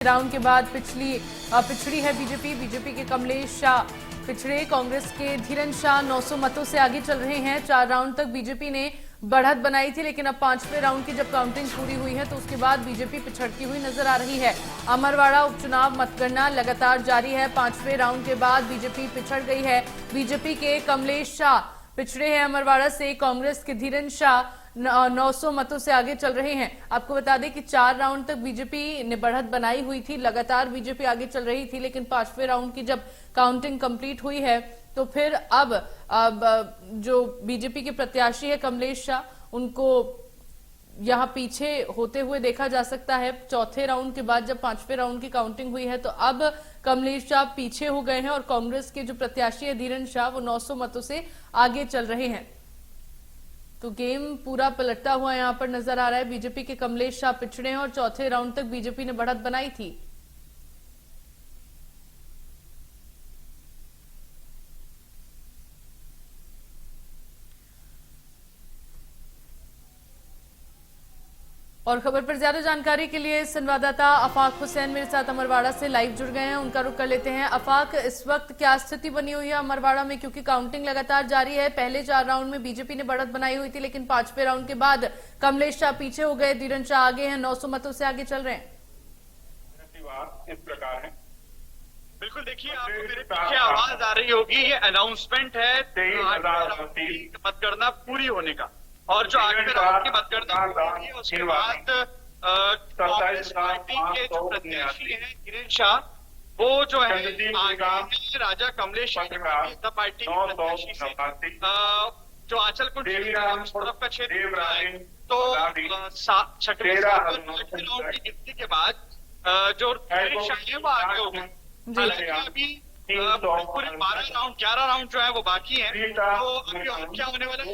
Round के बाद पिछड़ी है बीजेपी के कमलेश शाह पिछड़े, कांग्रेस के धीरन शाह 900 मतों से आगे चल रहे हैं। 4 राउंड तक बीजेपी ने बढ़त बनाई थी, लेकिन अब 5वें राउंड की जब काउंटिंग पूरी हुई है तो उसके बाद बीजेपी पिछड़ती हुई नजर आ रही है। अमरवाड़ा उपचुनाव मतगणना लगातार जारी है। 5वें राउंड के बाद बीजेपी पिछड़ गई है। बीजेपी के कमलेश शाह पिछड़े हैं अमरवाड़ा से, कांग्रेस के धीरन शाह 900 मतों से आगे चल रहे हैं। आपको बता दें कि 4 राउंड तक बीजेपी ने बढ़त बनाई हुई थी, लगातार बीजेपी आगे चल रही थी, लेकिन 5वें राउंड की जब काउंटिंग कंप्लीट हुई है तो फिर अब जो बीजेपी के प्रत्याशी है कमलेश शाह, उनको यहां पीछे होते हुए देखा जा सकता है। चौथे राउंड के बाद जब 5वें राउंड की काउंटिंग हुई है तो अब कमलेश शाह पीछे हो गए हैं और कांग्रेस के जो प्रत्याशी है धीरन शाह वो 900 मतों से आगे चल रहे हैं। तो गेम पूरा पलटता हुआ यहां पर नजर आ रहा है। बीजेपी के कमलेश शाह पिछड़े हैं और चौथे राउंड तक बीजेपी ने बढ़त बनाई थी। और खबर पर ज्यादा जानकारी के लिए संवाददाता अफाक हुसैन मेरे साथ अमरवाड़ा से लाइव जुड़ गए हैं, उनका रुख कर लेते हैं। अफाक, इस वक्त क्या स्थिति बनी हुई है अमरवाड़ा में, क्योंकि काउंटिंग लगातार जारी है। पहले 4 राउंड में बीजेपी ने बढ़त बनाई हुई थी, लेकिन 5वें राउंड के बाद कमलेश शाह पीछे हो गए, धीरन शाह आगे हैं, 900 मतों से आगे चल रहे हैं। इस प्रकार है, बिल्कुल। देखिए, आपको मेरे पीछे आवाज आ रही होगी, ये अनाउंसमेंट है 23,030 मतगणना पूरी होने का, और जो आगे राउंड की मतगणना होगी उसके बाद कांग्रेस पार्टी के जो प्रत्याशी हैं धीरन शाह, वो जो है आगे हैं राजा कमलेश जनता पार्टी के प्रत्याशी से। जो आंचलकुंड का क्षेत्र है तो 6वें राउंड की गिनती के बाद जो धीरन शाह है वो आगे हो गए। हालांकि अभी पूरे 12 राउंड 11 राउंड जो है वो बाकी है, तो अभी और क्या होने वाला है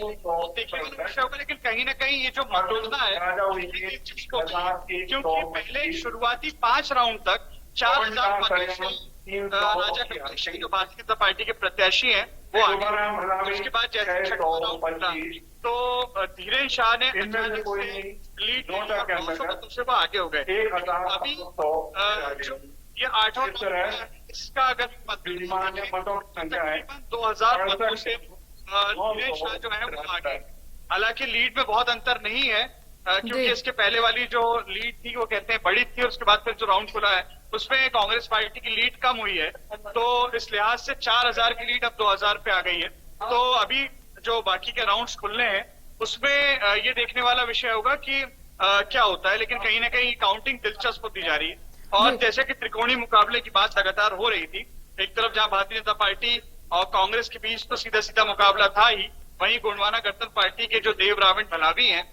देखने वाला विषय होगा। लेकिन कहीं ना कहीं ये जो मतगणना है क्योंकि पहले शुरुआती 5 राउंड तक 4,000 मतों से राजा कमलेश जो भारतीय जनता पार्टी के प्रत्याशी हैं वो आगे। उसके बाद जैसे 6वां राउंड खुला तो धीरन शाह ने अचानक से लीड 900 मतों से वो आगे हो गए। अभी जो ये 8वां इसका अगर तकरीबन 2000 मतों से धीरन शाह जो है वो आगे। हालांकि लीड में बहुत अंतर नहीं है, क्योंकि इसके पहले वाली जो लीड थी वो कहते हैं बड़ी थी, और उसके बाद फिर जो राउंड खुला है उसमें कांग्रेस पार्टी की लीड कम हुई है, तो इस लिहाज से 4000 की लीड अब 2000 पे आ गई है। तो अभी जो बाकी के राउंड्स खुलने हैं उसमें ये देखने वाला विषय होगा कि क्या होता है। लेकिन कहीं ना कहीं काउंटिंग दिलचस्प होती जा रही है, और जैसे कि त्रिकोणीय मुकाबले की बात लगातार हो रही थी, एक तरफ जहां भारतीय जनता पार्टी और कांग्रेस के बीच तो सीधा सीधा मुकाबला था ही, वहीं गोंडवाना गणतंत्र पार्टी के जो देव रावण भलावी हैं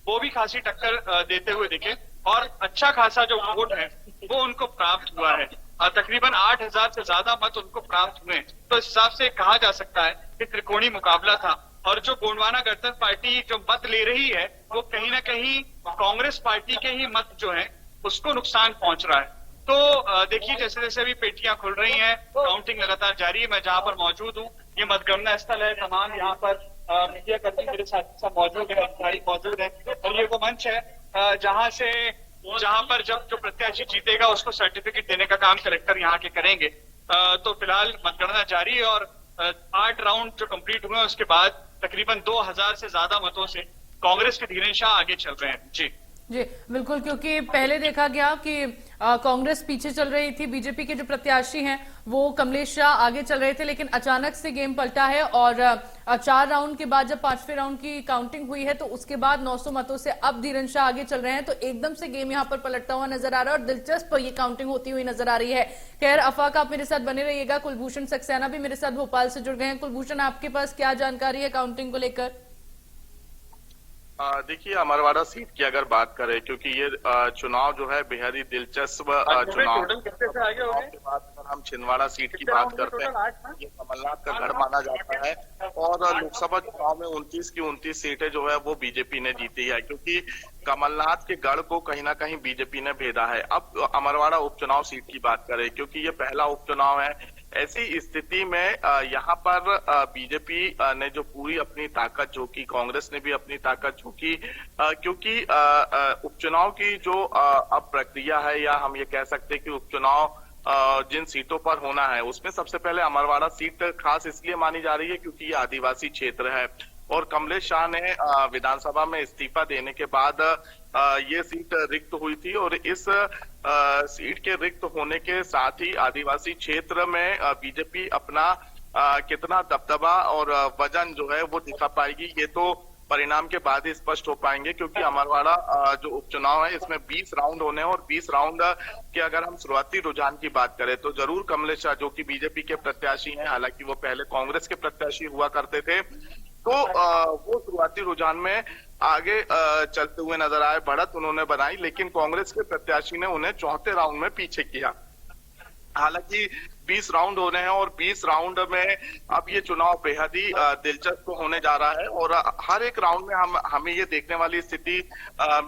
वो भी खासी टक्कर देते हुए दिखे, और अच्छा खासा जो वोट है वो उनको प्राप्त हुआ है। तकरीबन 8000 से ज्यादा मत उनको प्राप्त हुए। तो इस हिसाब से कहा जा सकता है कि त्रिकोणीय मुकाबला था, और जो गोंडवाना गणतंत्र पार्टी जो मत ले रही है वो कहीं ना कहीं कांग्रेस पार्टी के ही मत जो है उसको नुकसान पहुंच रहा है। तो देखिए, जैसे जैसे अभी पेटियां खुल रही हैं, काउंटिंग लगातार जारी है। मैं जहां पर मौजूद हूँ ये मतगणना स्थल है, तमाम यहाँ पर मीडिया कर्मी मेरे साथ मौजूद है, अधिकारी मौजूद है, और ये वो मंच है जहां पर जब जो प्रत्याशी जीतेगा उसको सर्टिफिकेट देने का काम कलेक्टर यहाँ के करेंगे। तो फिलहाल मतगणना जारी है, और 8 राउंड जो कंप्लीट हुए उसके बाद तकरीबन 2000 से ज्यादा मतों से कांग्रेस के धीरन शाह आगे चल रहे हैं। जी बिल्कुल, क्योंकि पहले देखा गया कि कांग्रेस पीछे चल रही थी, बीजेपी के जो प्रत्याशी हैं वो कमलेश शाह आगे चल रहे थे, लेकिन अचानक से गेम पलटा है और 4 राउंड के बाद जब 5वें राउंड की काउंटिंग हुई है तो उसके बाद 900 मतों से अब धीरन शाह आगे चल रहे हैं। तो एकदम से गेम यहाँ पर पलटता हुआ नजर आ रहा है और दिलचस्प ये काउंटिंग होती हुई नजर आ रही है। खैर, अफाक आप मेरे साथ बने रहिएगा। कुलभूषण सक्सेना भी मेरे साथ भोपाल से जुड़ गए हैं। कुलभूषण, आपके पास क्या जानकारी है काउंटिंग को लेकर? देखिए, अमरवाड़ा सीट की अगर बात करें, क्योंकि ये चुनाव जो है बेहद ही दिलचस्प चुनाव के बाद अगर हम छिंदवाड़ा सीट की बात करते हैं, ये कमलनाथ का गढ़ माना जाता है, और लोकसभा चुनाव में 29 की 29 सीटें जो है वो बीजेपी ने जीती है, क्योंकि कमलनाथ के गढ़ को कहीं ना कहीं बीजेपी ने भेदा है। अब अमरवाड़ा उपचुनाव सीट की बात करें, क्योंकि ये पहला उपचुनाव है ऐसी स्थिति में यहाँ पर बीजेपी ने जो पूरी अपनी ताकत झोंकी, कांग्रेस ने भी अपनी ताकत झोंकी, क्योंकि उपचुनाव की जो अब प्रक्रिया है, या हम ये कह सकते हैं कि उपचुनाव जिन सीटों पर होना है उसमें सबसे पहले अमरवाड़ा सीट खास इसलिए मानी जा रही है क्योंकि ये आदिवासी क्षेत्र है और कमलेश शाह ने विधानसभा में इस्तीफा देने के बाद ये सीट रिक्त हुई थी और इस सीट के रिक्त होने के साथ ही आदिवासी क्षेत्र में बीजेपी अपना कितना दबदबा और वजन जो है वो दिखा पाएगी, ये तो परिणाम के बाद ही स्पष्ट हो पाएंगे, क्योंकि अमरवाड़ा जो उपचुनाव है इसमें 20 राउंड होने हैं और 20 राउंड के अगर हम शुरुआती रुझान की बात करें तो जरूर कमलेश शाह जो कि बीजेपी के प्रत्याशी हैं, हालांकि वो पहले कांग्रेस के प्रत्याशी हुआ करते थे, तो वो शुरुआती रुझान में आगे चलते हुए नजर आए, बढ़त उन्होंने बनाई, लेकिन कांग्रेस के प्रत्याशी ने उन्हें चौथे राउंड में पीछे किया। हालांकि 20 राउंड होने हैं और 20 राउंड में अब ये चुनाव बेहद ही दिलचस्प होने जा रहा है और हर एक राउंड में हमें ये देखने वाली स्थिति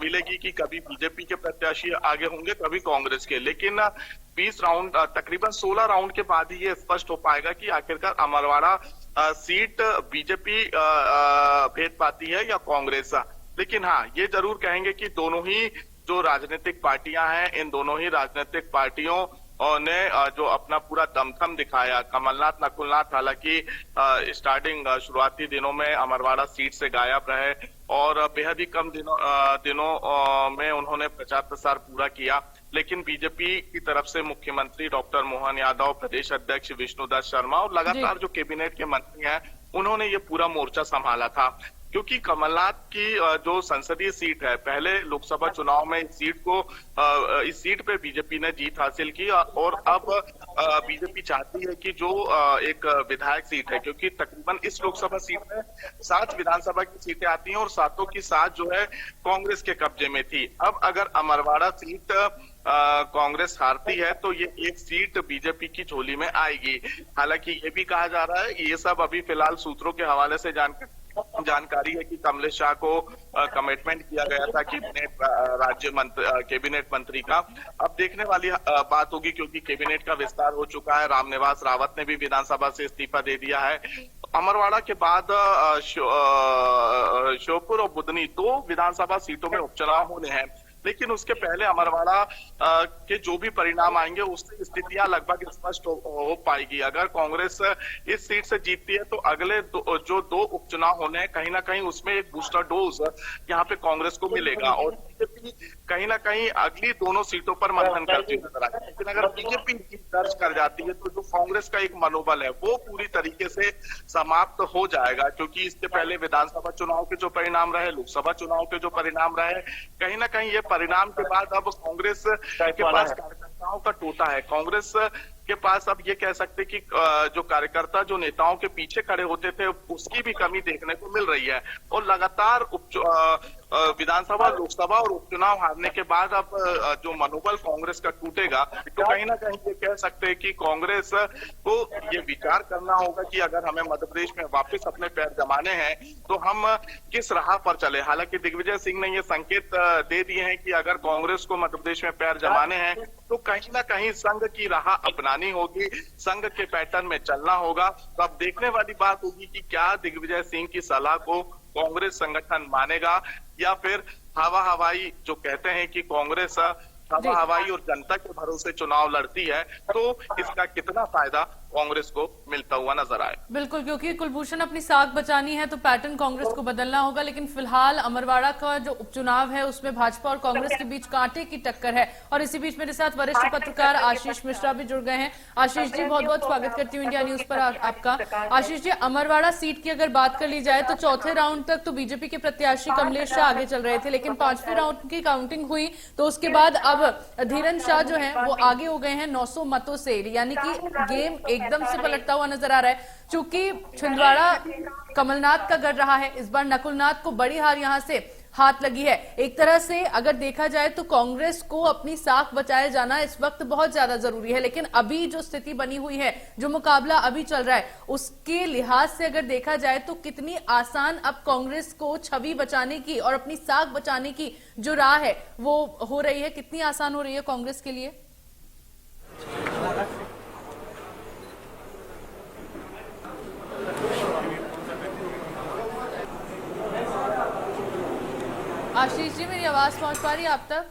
मिलेगी कि कभी बीजेपी के प्रत्याशी आगे होंगे, कभी कांग्रेस के, लेकिन 20 राउंड तकरीबन 16 राउंड के बाद ही ये स्पष्ट हो पाएगा कि आखिरकार अमरवाड़ा सीट बीजेपी भेज पाती है या कांग्रेस। लेकिन हाँ, ये जरूर कहेंगे कि दोनों ही जो राजनीतिक पार्टियां हैं, इन दोनों ही राजनीतिक पार्टियों ने जो अपना पूरा दमखम दिखाया, कमलनाथ नकुलनाथ हालांकि स्टार्टिंग शुरुआती दिनों में अमरवाड़ा सीट से गायब रहे और बेहद ही कम दिनों में उन्होंने प्रचार प्रसार पूरा किया, लेकिन बीजेपी की तरफ से मुख्यमंत्री डॉक्टर मोहन यादव, प्रदेश अध्यक्ष विष्णुदत्त शर्मा और लगातार जो कैबिनेट के मंत्री हैं उन्होंने ये पूरा मोर्चा संभाला था, क्योंकि कमलनाथ की जो संसदीय सीट है, पहले लोकसभा चुनाव में इस सीट पे बीजेपी ने जीत हासिल की और अब बीजेपी चाहती है कि जो एक विधायक सीट है, क्योंकि तकरीबन इस लोकसभा सीट में 7 विधानसभा की सीटें आती हैं और 7 की 7 जो है कांग्रेस के कब्जे में थी। अब अगर अमरवाड़ा सीट कांग्रेस हारती है तो ये एक सीट बीजेपी की झोली में आएगी। हालांकि ये भी कहा जा रहा है, ये सब अभी फिलहाल सूत्रों के हवाले से जानकारी है कि कमलेश शाह को कमिटमेंट किया गया था कैबिनेट मंत्री का। अब देखने वाली बात होगी, क्योंकि कैबिनेट का विस्तार हो चुका है, रामनिवास रावत ने भी विधानसभा से इस्तीफा दे दिया है। अमरवाड़ा के बाद श्योपुर और बुधनी 2 विधानसभा सीटों में उपचुनाव होने हैं, लेकिन उसके पहले अमरवाड़ा के जो भी परिणाम आएंगे उससे स्थितियां लगभग स्पष्ट हो पाएगी। अगर कांग्रेस इस सीट से जीतती है तो अगले जो 2 उपचुनाव होने हैं कहीं ना कहीं उसमें एक बूस्टर डोज यहाँ पे कांग्रेस को मिलेगा और बीजेपी कहीं ना कहीं अगली दोनों सीटों पर मंथन करती हुई नजर आएगी। लेकिन अगर बीजेपी जीत दर्ज कर जाती है तो जो कांग्रेस का एक मनोबल है वो पूरी तरीके से समाप्त हो जाएगा, क्योंकि इससे पहले विधानसभा चुनाव के जो परिणाम रहे, लोकसभा चुनाव के जो परिणाम रहे, कहीं ना कहीं ये परिणाम के बाद अब कांग्रेस के पास कार्यकर्ताओं का टोटा है। कांग्रेस के पास अब ये कह सकते कि जो कार्यकर्ता जो नेताओं के पीछे खड़े होते थे उसकी भी कमी देखने को मिल रही है और लगातार विधानसभा, लोकसभा और उपचुनाव हारने के बाद अब जो मनोबल कांग्रेस का टूटेगा तो कहीं ना कहीं ये कह सकते हैं कि कांग्रेस को ये विचार करना होगा कि अगर हमें मध्य प्रदेश में वापस अपने पैर जमाने हैं तो हम किस राह पर चले। हालांकि दिग्विजय सिंह ने ये संकेत दे दिए हैं कि अगर कांग्रेस को मध्य प्रदेश में पैर जमाने हैं तो कहीं ना कहीं संघ की राह अपनानी होगी, संघ के पैटर्न में चलना होगा। तो अब देखने वाली बात होगी कि क्या दिग्विजय सिंह की सलाह को कांग्रेस संगठन मानेगा या फिर हवा हवाई, जो कहते हैं कि कांग्रेस हवा हवाई और जनता के भरोसे चुनाव लड़ती है, तो इसका कितना फायदा कांग्रेस को मिलता हुआ नजर आए। बिल्कुल, क्योंकि कुलभूषण अपनी साख बचानी है तो पैटर्न कांग्रेस को बदलना होगा, लेकिन फिलहाल अमरवाड़ा का जो उपचुनाव है उसमें भाजपा और कांग्रेस के बीच कांटे की टक्कर है। और इसी बीच मेरे साथ वरिष्ठ पत्रकार आशीष मिश्रा भी जुड़ गए हैं। आशीष जी, बहुत बहुत स्वागत करती हूँ इंडिया न्यूज पर आपका। आशीष जी, अमरवाड़ा सीट की अगर बात कर ली जाए तो चौथे राउंड तक तो बीजेपी के प्रत्याशी कमलेश शाह आगे चल रहे थे, लेकिन 5वें राउंड की काउंटिंग हुई तो उसके बाद अब धीरन शाह जो है वो आगे हो गए हैं 900 मतों से, यानी कि गेम एकदम से पलटता हुआ नजर आ रहा है। चूंकि छिंदवाड़ा कमलनाथ का गढ़ रहा है, इस बार नकुलनाथ को बड़ी हार यहां से हाथ लगी है। एक तरह से अगर देखा जाए तो कांग्रेस को अपनी साख बचाए जाना इस वक्त बहुत ज्यादा जरूरी है, लेकिन अभी जो स्थिति बनी हुई है, जो मुकाबला अभी चल रहा है, उसके लिहाज से अगर देखा जाए तो कितनी आसान अब कांग्रेस को छवि बचाने की और अपनी साख बचाने की जो राह है वो हो रही है, कितनी आसान हो रही है कांग्रेस के लिए? आशीष जी, मेरी आवाज पहुंच पा रही है आप तक?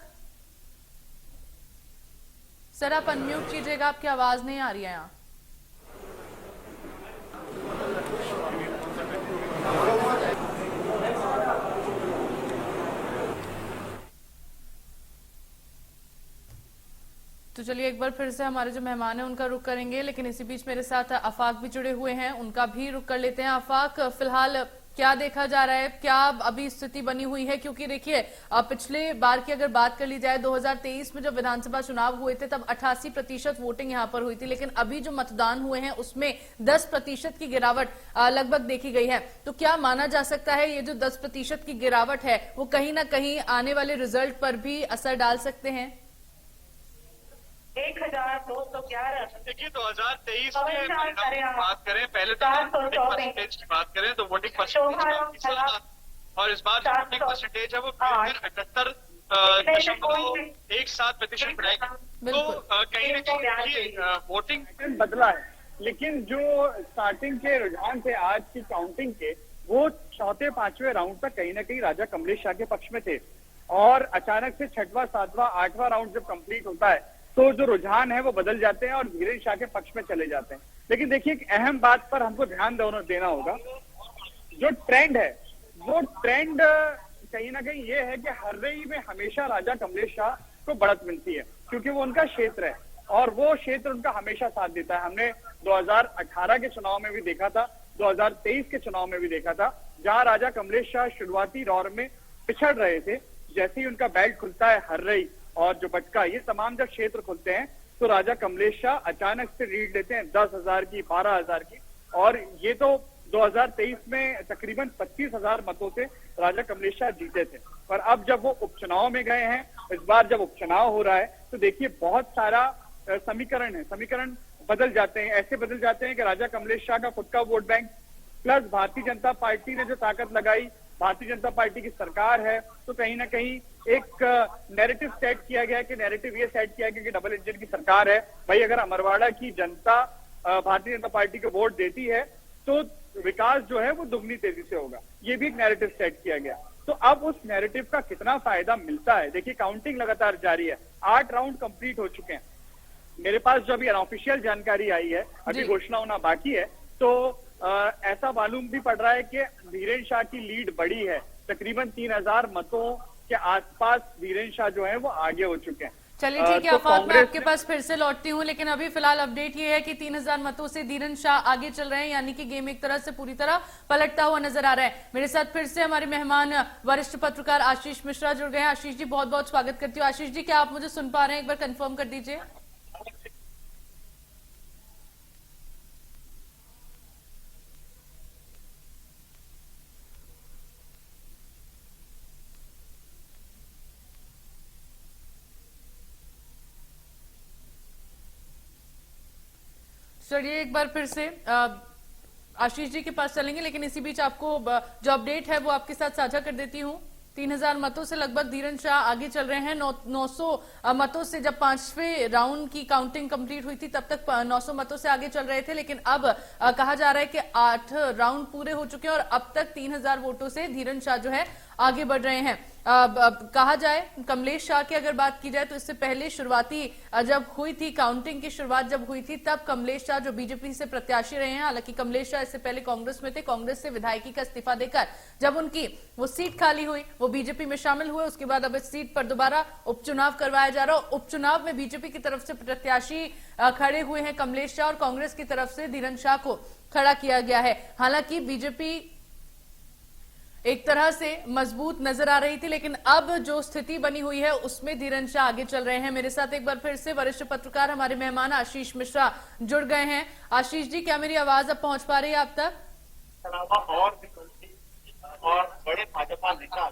सर आप अनम्यूट कीजिएगा, आपकी आवाज नहीं आ रही है यहाँ। तो चलिए एक बार फिर से हमारे जो मेहमान हैं उनका रुख करेंगे, लेकिन इसी बीच मेरे साथ आफाक भी जुड़े हुए हैं, उनका भी रुख कर लेते हैं। आफाक, फिलहाल क्या देखा जा रहा है, क्या अभी स्थिति बनी हुई है? क्योंकि देखिए पिछले बार की अगर बात कर ली जाए 2023 में जब विधानसभा चुनाव हुए थे तब 88% वोटिंग यहां पर हुई थी, लेकिन अभी जो मतदान हुए हैं उसमें 10% की गिरावट लगभग देखी गई है। तो क्या माना जा सकता है ये जो 10% की गिरावट है वो कहीं ना कहीं आने वाले रिजल्ट पर भी असर डाल सकते हैं? 1211। देखिए 2023 में परिणाम की बात करें, पहले तो वोटिंग परसेंटेज की बात करें तो वोटिंग परसेंटेज काफी ज्यादा, और इस बार जो वोटिंग परसेंटेज है वो 78.17% बढ़ाएगी। तो कहीं ना कहीं वोटिंग बदला है, लेकिन जो स्टार्टिंग के रुझान थे आज की काउंटिंग के, वो चौथे पांचवें राउंड तक कहीं ना कहीं राजा कमलेश शाह के पक्ष में थे, और अचानक से छठवां सातवां आठवां राउंड जब कंप्लीट होता है तो जो रुझान है वो बदल जाते हैं और धीरेन्द्र शाह के पक्ष में चले जाते हैं। लेकिन देखिए एक अहम बात पर हमको ध्यान देना होगा, जो ट्रेंड है वो ट्रेंड कहीं ना कहीं ये है कि हर्रई में हमेशा राजा कमलेश शाह को बढ़त मिलती है, क्योंकि वो उनका क्षेत्र है और वो क्षेत्र उनका हमेशा साथ देता है। हमने 2018 के चुनाव में भी देखा था, 2023 के चुनाव में भी देखा था, जहां राजा कमलेश शाह शुरुआती दौर में पिछड़ रहे थे, जैसे ही उनका बेल्ट खुलता है हर्रई और जो बटका, ये तमाम जब क्षेत्र खुलते हैं तो राजा कमलेश शाह अचानक से लीड लेते हैं 10,000 की, 12,000 की, और ये तो 2023 में तकरीबन 25,000 मतों से राजा कमलेश शाह जीते थे। पर अब जब वो उपचुनाव में गए हैं, इस बार जब उपचुनाव हो रहा है तो देखिए बहुत सारा समीकरण बदल जाते हैं, ऐसे बदल जाते हैं कि राजा कमलेश शाह का खुद का vote bank plus Bharatiya Janata party ने जो ताकत लगाई, भारतीय जनता पार्टी की सरकार है, तो कहीं ना कहीं एक नैरेटिव सेट किया गया कि नैरेटिव ये सेट किया गया कि डबल इंजन की सरकार है भाई, अगर अमरवाड़ा की जनता भारतीय जनता पार्टी को वोट देती है तो विकास जो है वो दुगनी तेजी से होगा, ये भी एक नैरेटिव सेट किया गया। तो अब उस नैरेटिव का कितना फायदा मिलता है, देखिए काउंटिंग लगातार जारी है, 8 राउंड कंप्लीट हो चुके हैं। मेरे पास जो अभी अनऑफिशियल जानकारी आई है, अभी घोषणा होना बाकी है, तो ऐसा मालूम भी पड़ रहा है कि धीरेन्द्र शाह की लीड बढ़ी है, तकरीबन 3,000 मतों के आसपास धीरेन्द्र शाह जो है वो आगे हो चुके हैं। चलिए ठीक है आफाक, मैं आपके पास फिर से लौटती हूँ, लेकिन अभी फिलहाल अपडेट ये है कि 3,000 मतों से धीरेन्द्र शाह आगे चल रहे हैं, यानी कि गेम एक तरह से पूरी तरह पलटता हुआ नजर आ रहा है। मेरे साथ फिर से हमारे मेहमान वरिष्ठ पत्रकार आशीष मिश्रा जुड़ गए हैं। आशीष जी बहुत बहुत स्वागत करती हूँ। आशीष जी, क्या आप मुझे सुन पा रहे हैं? एक बार कंफर्म कर दीजिए। चलिए एक बार फिर से आशीष जी के पास चलेंगे, लेकिन इसी बीच आपको जो अपडेट है वो आपके साथ साझा कर देती हूँ। 3,000 मतों से लगभग धीरेन्द्र शाह आगे चल रहे हैं। 900 मतों से जब 5वें राउंड की काउंटिंग कंप्लीट हुई थी तब तक 900 मतों से आगे चल रहे थे, लेकिन अब कहा जा रहा है कि 8 राउंड पूरे हो चुके हैं और अब तक 3,000 वोटों से धीरेन्द्र शाह जो है आगे बढ़ रहे हैं। कहा जाए कमलेश शाह की अगर बात की जाए तो इससे पहले शुरुआती जब हुई थी काउंटिंग की शुरुआत जब हुई थी तब कमलेश शाह जो बीजेपी से प्रत्याशी रहे हैं, हालांकि कमलेश शाह इससे पहले कांग्रेस में थे, कांग्रेस से विधायकी का इस्तीफा देकर जब उनकी वो सीट खाली हुई वो बीजेपी में शामिल हुए, उसके बाद अब इस सीट पर दोबारा उपचुनाव करवाया जा रहा है। उपचुनाव में बीजेपी की तरफ से प्रत्याशी खड़े हुए हैं कमलेश शाह और कांग्रेस की तरफ से धीरेन्द्र शाह को खड़ा किया गया है। हालांकि बीजेपी एक तरह से मजबूत नजर आ रही थी, लेकिन अब जो स्थिति बनी हुई है उसमें धीरेन्द्र शाह आगे चल रहे हैं। मेरे साथ एक बार फिर से वरिष्ठ पत्रकार हमारे मेहमान आशीष मिश्रा जुड़ गए हैं। आशीष जी, क्या मेरी आवाज अब पहुंच पा रही है आप तक? और बड़े भाजपा नेता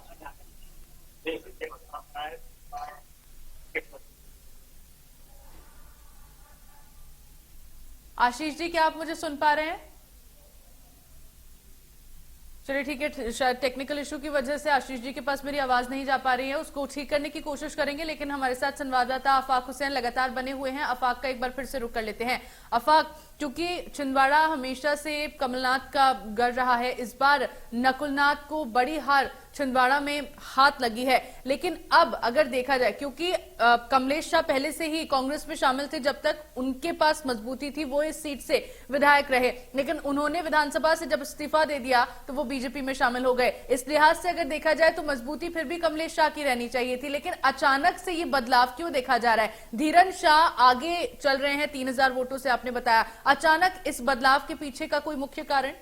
आशीष जी, क्या आप मुझे सुन पा रहे हैं? चलिए ठीक है, शायद टेक्निकल इशू की वजह से आशीष जी के पास मेरी आवाज नहीं जा पा रही है, उसको ठीक करने की कोशिश करेंगे। लेकिन हमारे साथ संवाददाता आफाक हुसैन लगातार बने हुए हैं। आफाक का एक बार फिर से रुख कर लेते हैं। आफाक, क्योंकि छिंदवाड़ा हमेशा से कमलनाथ का गढ़ रहा है, इस बार नकुलनाथ को बड़ी हार छिंदवाड़ा में हाथ लगी है। लेकिन अब अगर देखा जाए, क्योंकि कमलेश शाह पहले से ही कांग्रेस में शामिल थे, जब तक उनके पास मजबूती थी वो इस सीट से विधायक रहे, लेकिन उन्होंने विधानसभा से जब इस्तीफा दे दिया तो वो बीजेपी में शामिल हो गए। इस लिहाज से अगर देखा जाए तो मजबूती फिर भी कमलेश शाह की रहनी चाहिए थी, लेकिन अचानक से ये बदलाव क्यों देखा जा रहा है? धीरन शाह आगे चल रहे हैं 3000 वोटों से, आपने बताया, अचानक इस बदलाव के पीछे का कोई मुख्य कारण?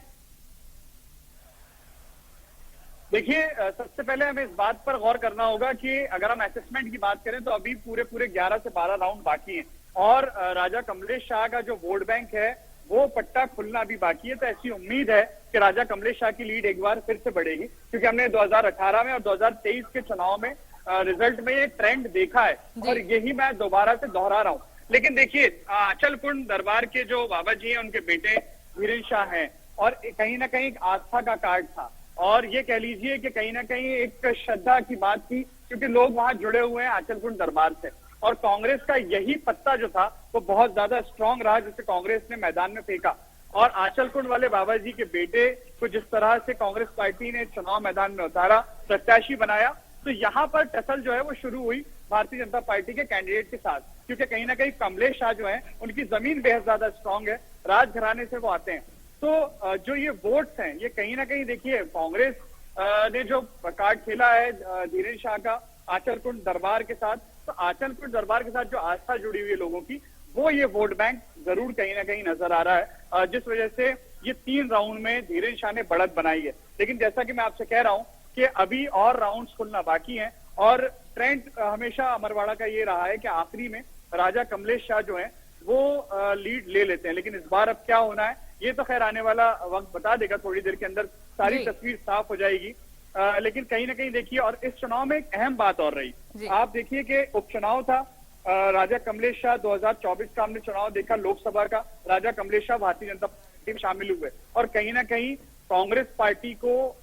देखिए, सबसे पहले हमें इस बात पर गौर करना होगा कि अगर हम असेसमेंट की बात करें तो अभी पूरे 11 से 12 राउंड बाकी हैं और राजा कमलेश शाह का जो वोट बैंक है वो पट्टा खुलना अभी बाकी है। तो ऐसी उम्मीद है कि राजा कमलेश शाह की लीड एक बार फिर से बढ़ेगी, क्योंकि हमने 2018 में और 2023 के चुनाव में रिजल्ट में ये ट्रेंड देखा है और यही मैं दोबारा से दोहरा रहा हूँ। लेकिन देखिए, आंचलकुंड दरबार के जो बाबा जी हैं उनके बेटे धीरन शाह हैं और कहीं ना कहीं एक आस्था का कार्ड था और ये कह लीजिए कि कहीं ना कहीं एक श्रद्धा की बात थी, क्योंकि लोग वहां जुड़े हुए हैं आंचलकुंड दरबार से और कांग्रेस का यही पत्ता जो था वो बहुत ज्यादा स्ट्रांग रहा, जिसे कांग्रेस ने मैदान में फेंका। और आंचलकुंड वाले बाबा जी के बेटे को जिस तरह से कांग्रेस पार्टी ने चुनाव मैदान में उतारा, प्रत्याशी बनाया, तो यहाँ पर टसल जो है वो शुरू हुई भारतीय जनता पार्टी के कैंडिडेट के साथ, क्योंकि कहीं ना कहीं कमलेश शाह जो है उनकी जमीन बेहद ज्यादा स्ट्रांग है, राजघराने से वो आते हैं। तो जो ये वोट्स हैं ये कहीं ना कहीं देखिए कांग्रेस ने जो कार्ड खेला है धीरन शाह का आंचलकुंड दरबार के साथ, तो आंचलकुंड दरबार के साथ जो आस्था जुड़ी हुई है लोगों की, वो ये वोट बैंक जरूर कहीं ना कहीं नजर आ रहा है, जिस वजह से ये 3 राउंड में धीरन शाह ने बढ़त बनाई है। लेकिन जैसा कि मैं आपसे कह रहा हूं कि अभी और राउंड्स खुलना बाकी हैं और ट्रेंड हमेशा अमरवाड़ा का ये रहा है कि आखिरी में राजा कमलेश शाह जो है वो लीड ले लेते हैं। लेकिन इस बार अब क्या होना है ये तो खैर आने वाला वक्त बता देगा, थोड़ी देर के अंदर सारी तस्वीर साफ हो जाएगी। लेकिन कहीं ना कहीं देखिए, और इस चुनाव में एक अहम बात और रही, आप देखिए कि उपचुनाव था राजा कमलेश शाह 2024 का हमने चुनाव देखा लोकसभा का, राजा कमलेश शाह भारतीय जनता पार्टी में शामिल हुए और कहीं ना कहीं कांग्रेस पार्टी को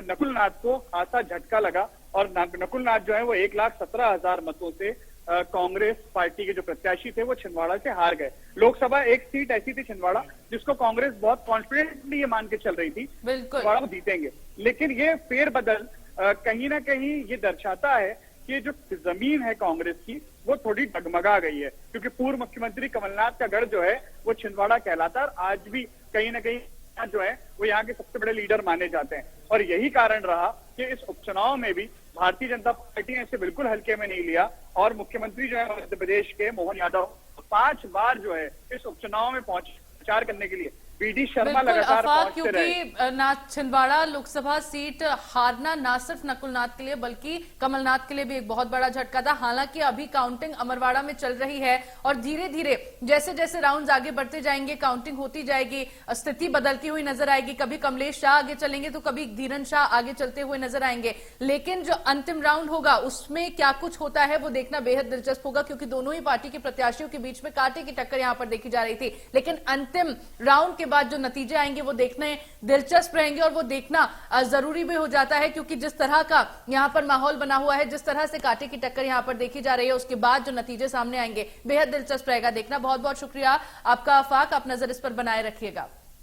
नकुल नाथ को खासा झटका लगा और नकुल नाथ जो है वो 1,17,000 मतों से कांग्रेस पार्टी के जो प्रत्याशी थे वो छिंदवाड़ा से हार गए। लोकसभा एक सीट ऐसी थी छिंदवाड़ा जिसको कांग्रेस बहुत कॉन्फिडेंटली ये मान के चल रही थी छिंदवाड़ा को जीतेंगे, लेकिन ये फेरबदल कहीं ना कहीं ये दर्शाता है कि जो जमीन है कांग्रेस की वो थोड़ी डगमगा गई है, क्योंकि पूर्व मुख्यमंत्री कमलनाथ का गढ़ जो है वो छिंदवाड़ा कहलाता है और आज भी कहीं ना कहीं जो है वो यहाँ के सबसे बड़े लीडर माने जाते हैं। और यही कारण रहा कि इस उपचुनाव में भी भारतीय जनता पार्टी ने इसे बिल्कुल हल्के में नहीं लिया और मुख्यमंत्री जो है मध्य प्रदेश के मोहन यादव 5 बार जो है इस उपचुनाव में प्रचार करने के लिए बीडी शर्मा लगातार पहुंचते रहे। क्योंकि छिंदवाड़ा लोकसभा सीट हारना ना सिर्फ नकुलनाथ के लिए बल्कि कमलनाथ के लिए भी एक बहुत बड़ा झटका था। हालांकि अभी काउंटिंग अमरवाड़ा में चल रही है और धीरे धीरे जैसे जैसे राउंड्स आगे बढ़ते जाएंगे, काउंटिंग होती जाएगी, स्थिति बदलती हुई नजर आएगी। कभी कमलेश शाह आगे चलेंगे तो कभी धीरन शाह आगे चलते हुए नजर आएंगे। लेकिन जो अंतिम राउंड होगा उसमें क्या कुछ होता है वो देखना बेहद दिलचस्प होगा, क्योंकि दोनों ही पार्टी के प्रत्याशियों के बीच में कांटे की टक्कर यहां पर देखी जा रही थी। लेकिन अंतिम राउंड के बाद जो नतीजे आएंगे वो देखने दिलचस्प रहेंगे और वो देखना जरूरी भी हो जाता है, क्योंकि जिस तरह का यहां पर माहौल बना हुआ है, जिस तरह से कांटे की टक्कर यहां पर देखी जा रही है, उसके बाद जो नतीजे सामने आएंगे बेहद दिलचस्प रहेगा देखना। बहुत बहुत शुक्रिया आपका आफाक, आप नजर इस पर बनाए रखिएगा।